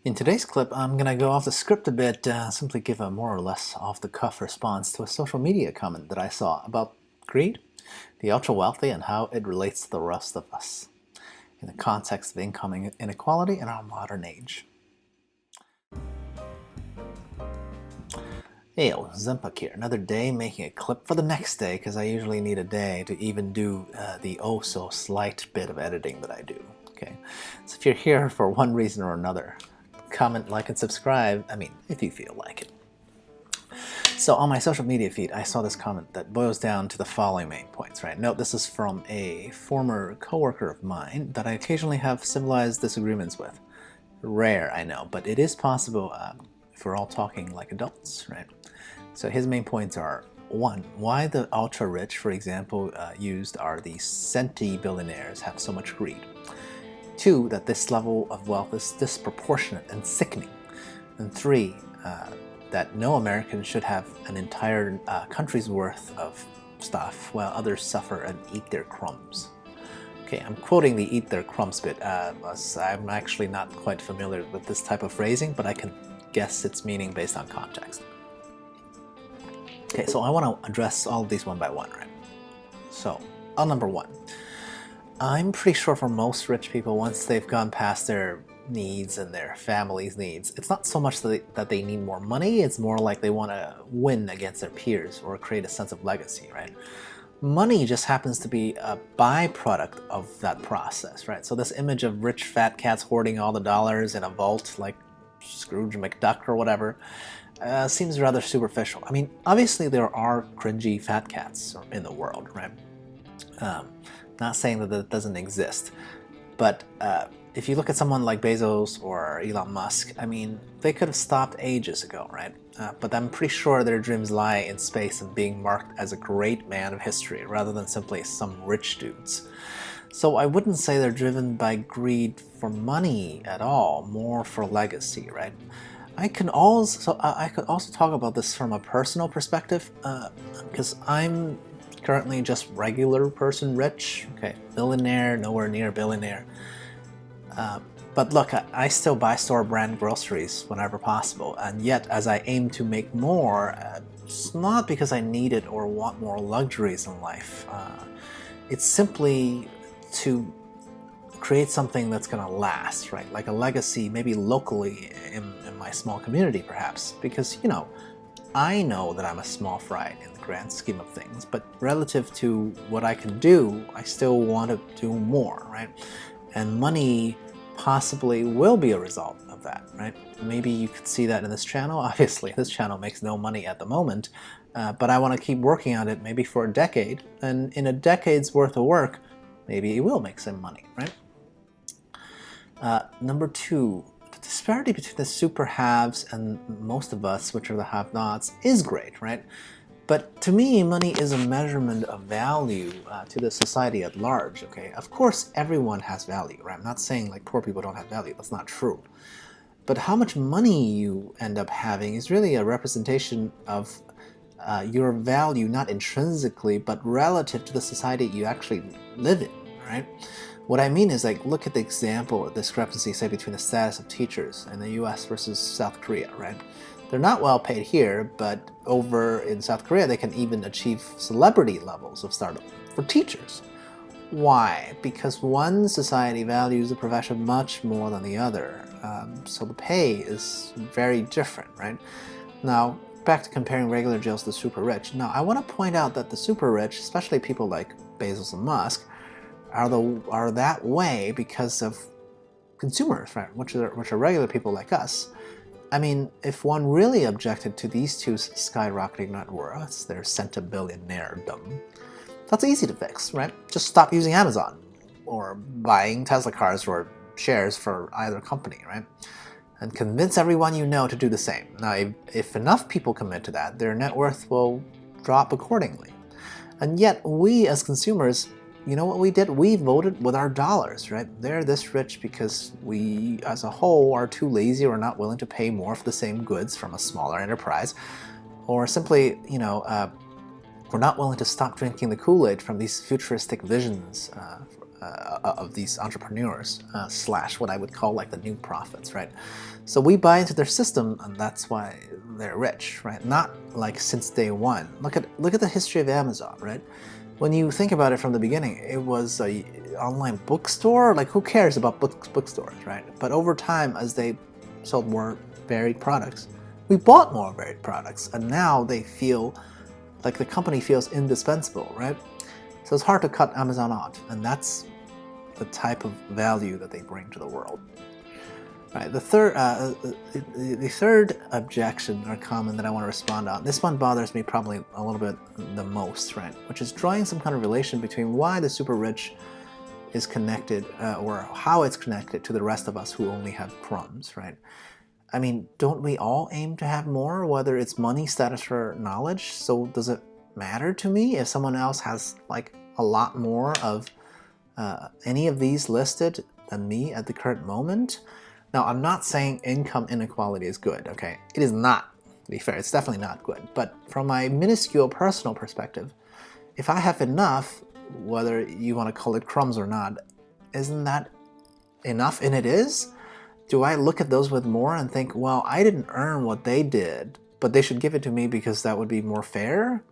In today's clip, I'm going to go off the script a bit, simply give a more or less off-the-cuff response to a social media comment that I saw about greed, the ultra-wealthy, and how it relates to the rest of us in the context of income inequality in our modern age. Hey, Zempak here, another day making a clip for the next day because I usually need a day to even do the oh-so-slight bit of editing that I do. Okay, so if you're here for one reason or another, comment, like, and subscribe, if you feel like it. So on my social media feed, I saw this comment that boils down to the following main points, right? Note, this is from a former coworker of mine that I occasionally have civilized disagreements with. Rare, I know, but it is possible if we're all talking like adults, right? So his main points are: 1. Why the ultra-rich, for example, used are the centi billionaires have so much greed. 2. That this level of wealth is disproportionate and sickening. And 3. That no American should have an entire country's worth of stuff while others suffer and eat their crumbs. Okay, I'm quoting the eat their crumbs bit. I'm actually not quite familiar with this type of phrasing, but I can guess its meaning based on context. Okay, so I want to address all of these one by one, right? So, on number 1. I'm pretty sure for most rich people, once they've gone past their needs and their family's needs, it's not so much that they need more money, it's more like they want to win against their peers or create a sense of legacy, right? Money just happens to be a byproduct of that process, right? So this image of rich fat cats hoarding all the dollars in a vault like Scrooge McDuck or whatever seems rather superficial. Obviously there are cringy fat cats in the world, right? Not saying that that doesn't exist, but if you look at someone like Bezos or Elon Musk, they could have stopped ages ago, right? But I'm pretty sure their dreams lie in space and being marked as a great man of history rather than simply some rich dudes. So I wouldn't say they're driven by greed for money at all, more for legacy, right? I could also talk about this from a personal perspective, because I'm currently just regular person rich. Okay, billionaire, nowhere near billionaire. But look, I still buy store brand groceries whenever possible, and yet as I aim to make more, it's not because I need it or want more luxuries in life. It's simply to create something that's going to last, right? Like a legacy, maybe locally in my small community perhaps, because, I know that I'm a small fry in the grand scheme of things, but relative to what I can do, I still want to do more, right? And money possibly will be a result of that, right? Maybe you could see that in this channel. Obviously, this channel makes no money at the moment, but I want to keep working on it maybe for a decade, and in a decade's worth of work, maybe it will make some money, right? Number 2, the disparity between the super haves and most of us, which are the have-nots, is great, right? But to me, money is a measurement of value to the society at large, okay? Of course, everyone has value, right? I'm not saying like poor people don't have value. That's not true. But how much money you end up having is really a representation of your value, not intrinsically, but relative to the society you actually live in, right? What I mean is, like, look at the example of discrepancy, say, between the status of teachers in the US versus South Korea, right? They're not well paid here, but over in South Korea, they can even achieve celebrity levels of stardom for teachers. Why? Because one society values the profession much more than the other, so the pay is very different, right? Now, back to comparing regular Joes to the super rich. Now, I want to point out that the super rich, especially people like Bezos and Musk, are that way because of consumers, right? Which are regular people like us. If one really objected to these two's skyrocketing net worths, their centibillionairedom, that's easy to fix, right? Just stop using Amazon or buying Tesla cars or shares for either company, right? And convince everyone you know to do the same. Now, if enough people commit to that, their net worth will drop accordingly. And yet, we as consumers, you know what we did? We voted with our dollars, right? They're this rich because we, as a whole, are too lazy or not willing to pay more for the same goods from a smaller enterprise, or simply, we're not willing to stop drinking the Kool-Aid from these futuristic visions of these entrepreneurs slash what I would call like the new prophets, right? So we buy into their system, and that's why they're rich, right? Not like since day one. Look at the history of Amazon, right? When you think about it from the beginning, it was a online bookstore. Like, who cares about bookstores, right? But over time, as they sold more varied products, we bought more varied products, and now they feel like the company feels indispensable, right? So it's hard to cut Amazon out, and that's the type of value that they bring to the world. Right, the third objection or comment that I want to respond on, this one bothers me probably a little bit the most, right? Which is drawing some kind of relation between why the super rich is connected, or how it's connected to the rest of us who only have crumbs, right? I mean, don't we all aim to have more, whether it's money, status, or knowledge? So does it matter to me if someone else has like a lot more of any of these listed than me at the current moment? Now, I'm not saying income inequality is good, okay? It is not, to be fair, it's definitely not good. But from my minuscule personal perspective, if I have enough, whether you want to call it crumbs or not, isn't that enough? And it is? Do I look at those with more and think, well, I didn't earn what they did, but they should give it to me because that would be more fair?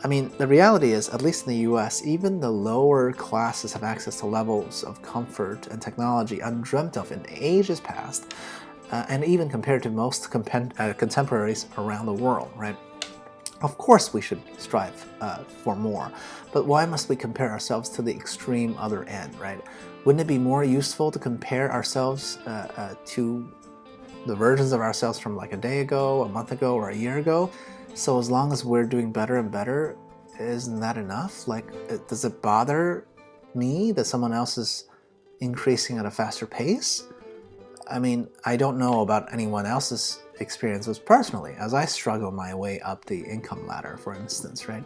I mean, the reality is, at least in the US, even the lower classes have access to levels of comfort and technology undreamt of in ages past, and even compared to most contemporaries around the world, right? Of course we should strive for more, but why must we compare ourselves to the extreme other end, right? Wouldn't it be more useful to compare ourselves to the versions of ourselves from like a day ago, a month ago, or a year ago? So as long as we're doing better and better, isn't that enough? Like, does it bother me that someone else is increasing at a faster pace? I mean, I don't know about anyone else's experiences personally, as I struggle my way up the income ladder, for instance, right?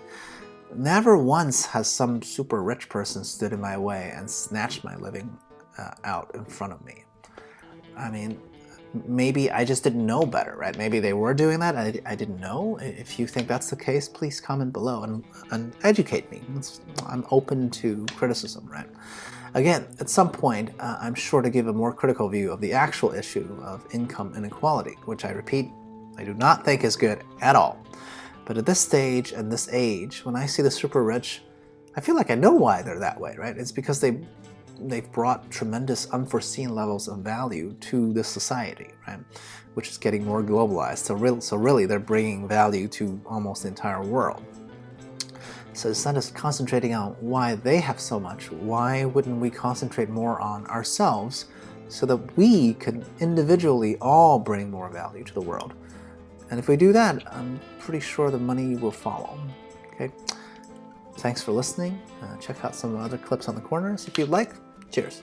Never once has some super rich person stood in my way and snatched my living out in front of me. I mean, maybe I just didn't know better, right? Maybe they were doing that, I didn't know. If you think that's the case, please comment below and educate me. I'm open to criticism, right? Again, at some point, I'm sure to give a more critical view of the actual issue of income inequality, which I repeat, I do not think is good at all. But at this stage and this age, when I see the super rich, I feel like I know why they're that way, right? It's because they've brought tremendous unforeseen levels of value to this society, right? Which is getting more globalized. So really, they're bringing value to almost the entire world. So instead of concentrating on why they have so much, why wouldn't we concentrate more on ourselves so that we can individually all bring more value to the world? And if we do that, I'm pretty sure the money will follow. Okay. Thanks for listening. Check out some other clips on the corners if you'd like. Cheers.